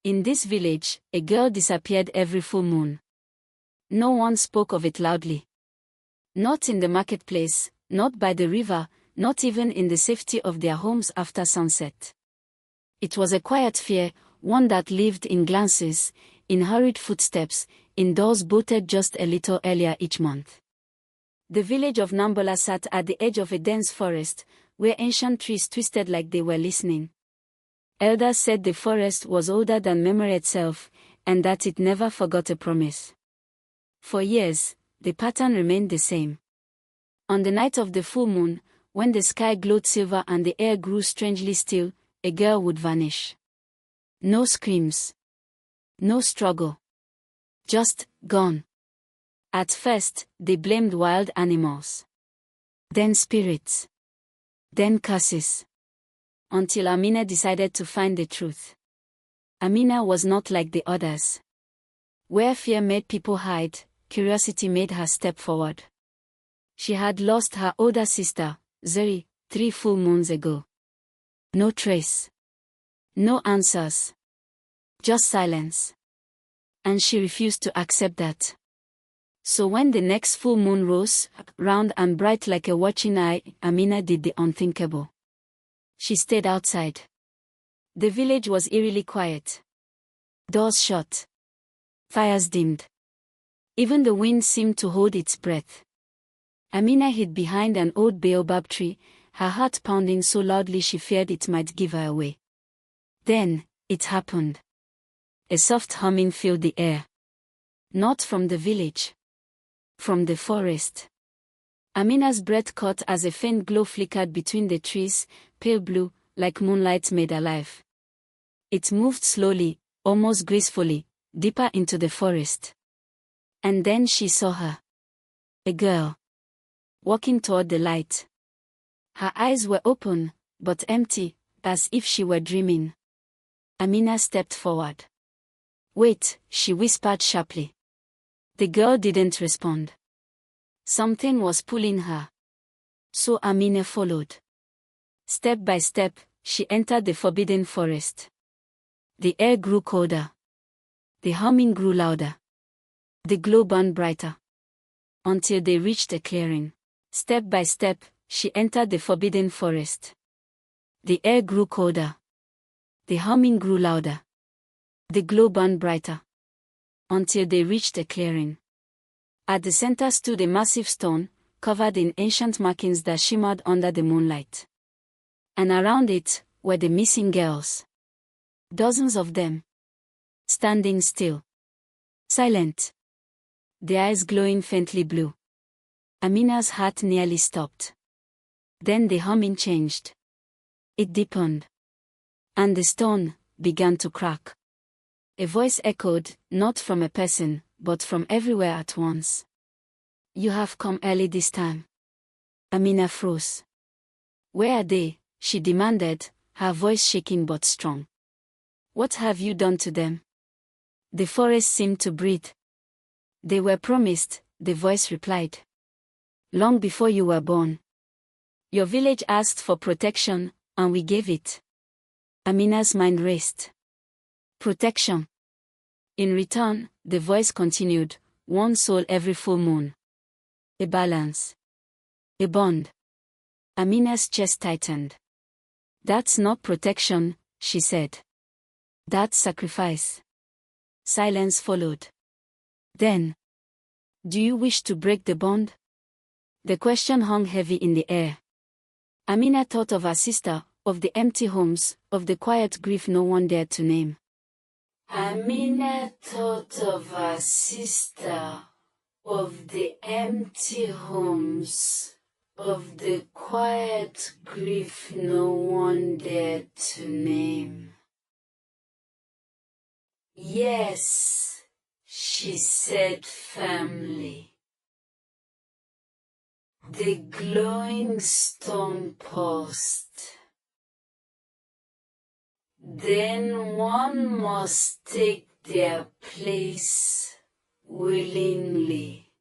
In this village, a girl disappeared every full moon. No one spoke of it loudly. Not in the marketplace, not by the river, not even in the safety of their homes after sunset. It was a quiet fear, one that lived in glances, in hurried footsteps, in doors bolted just a little earlier each month. The village of Nambala sat at the edge of a dense forest, where ancient trees twisted like they were listening. Elders said the forest was older than memory itself, and that it never forgot a promise. For years, the pattern remained the same. On the night of the full moon, when the sky glowed silver and the air grew strangely still, a girl would vanish. No screams. No struggle. Just gone. At first, they blamed wild animals. Then spirits. Then curses. Until Amina decided to find the truth. Amina was not like the others. Where fear made people hide, curiosity made her step forward. She had lost her older sister, Zuri, 3 full moons ago. No trace. No answers. Just silence. And she refused to accept that. So when the next full moon rose, round and bright like a watching eye, Amina did the unthinkable. She stayed outside. The village was eerily quiet. Doors shut. Fires dimmed. Even the wind seemed to hold its breath. Amina hid behind an old baobab tree, her heart pounding so loudly she feared it might give her away. Then, it happened. A soft humming filled the air. Not from the village. From the forest. Amina's breath caught as a faint glow flickered between the trees, pale blue, like moonlight made alive. It moved slowly, almost gracefully, deeper into the forest. And then she saw her. A girl. Walking toward the light. Her eyes were open, but empty, as if she were dreaming. Amina stepped forward. "Wait," she whispered sharply. The girl didn't respond. Something was pulling her. So Amina followed. Step by step, she entered the forbidden forest. The air grew colder. The humming grew louder. The glow burned brighter. Until they reached a clearing. Step by step, she entered the forbidden forest. The air grew colder. The humming grew louder. The glow burned brighter. Until they reached a clearing. At the center stood a massive stone, covered in ancient markings that shimmered under the moonlight. And around it were the missing girls. Dozens of them. Standing still. Silent. Their eyes glowing faintly blue. Amina's heart nearly stopped. Then the humming changed. It deepened. And the stone began to crack. A voice echoed, not from a person, but from everywhere at once. "You have come early this time." Amina froze. "Where are they?" she demanded, her voice shaking but strong. "What have you done to them?" The forest seemed to breathe. "They were promised," the voice replied. "Long before you were born. Your village asked for protection, and we gave it." Amina's mind raced. Protection. In return, the voice continued, "One soul every full moon. A balance. A bond." Amina's chest tightened. "That's not protection," she said. "That's sacrifice." Silence followed. Then, "Do you wish to break the bond?" The question hung heavy in the air. Amina thought of her sister, of the empty homes, of the quiet grief no one dared to name. Amina thought of her sister, of the empty homes, of the quiet grief no one dared to name. "Yes," she said firmly. The glowing stone paused. "Then one must take their place willingly."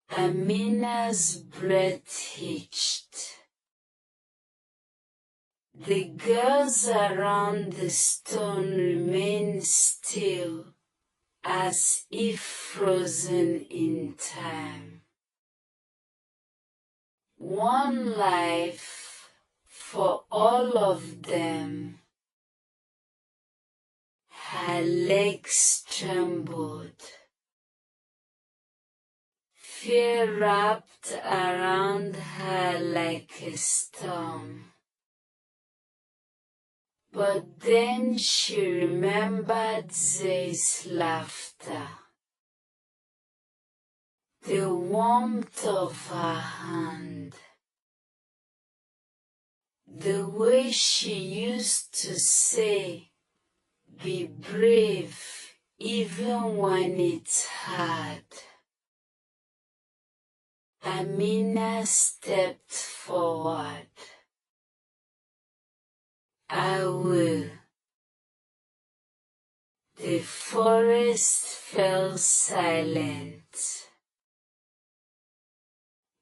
Amina's breath hitched. The girls around the stone remained still, as if frozen in time. One life for all of them. Her legs trembled. Fear wrapped around her like a storm. But then she remembered Zay's laughter, the warmth of her hand, the way she used to say, "Be brave, even when it's hard." Amina stepped forward. "I will." The forest fell silent.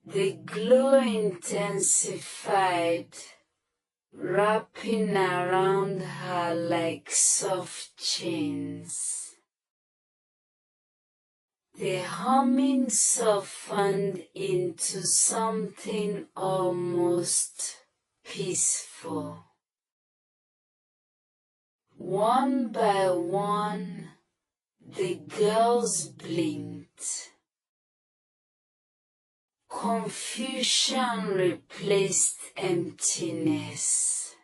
The glow intensified, wrapping around her like soft chains. The humming softened into something almost peaceful. One by one, the girls blinked. Confusion replaced emptiness.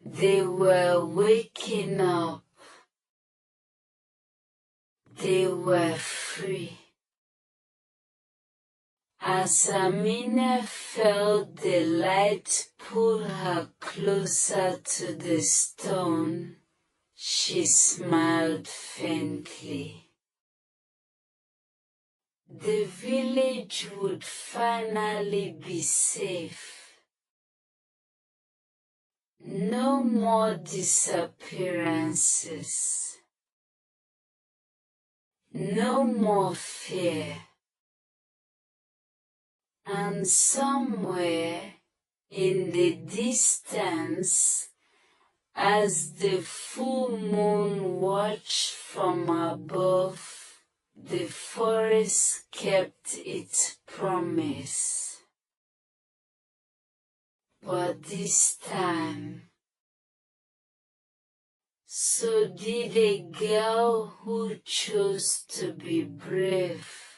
They were waking up. They were free. As Amina felt the light pull her closer to the stone, she smiled faintly. The village would finally be safe. No more disappearances. No more fear. And somewhere in the distance, as the full moon watched from above, the forest kept its promise. But this time, so did a girl who chose to be brave.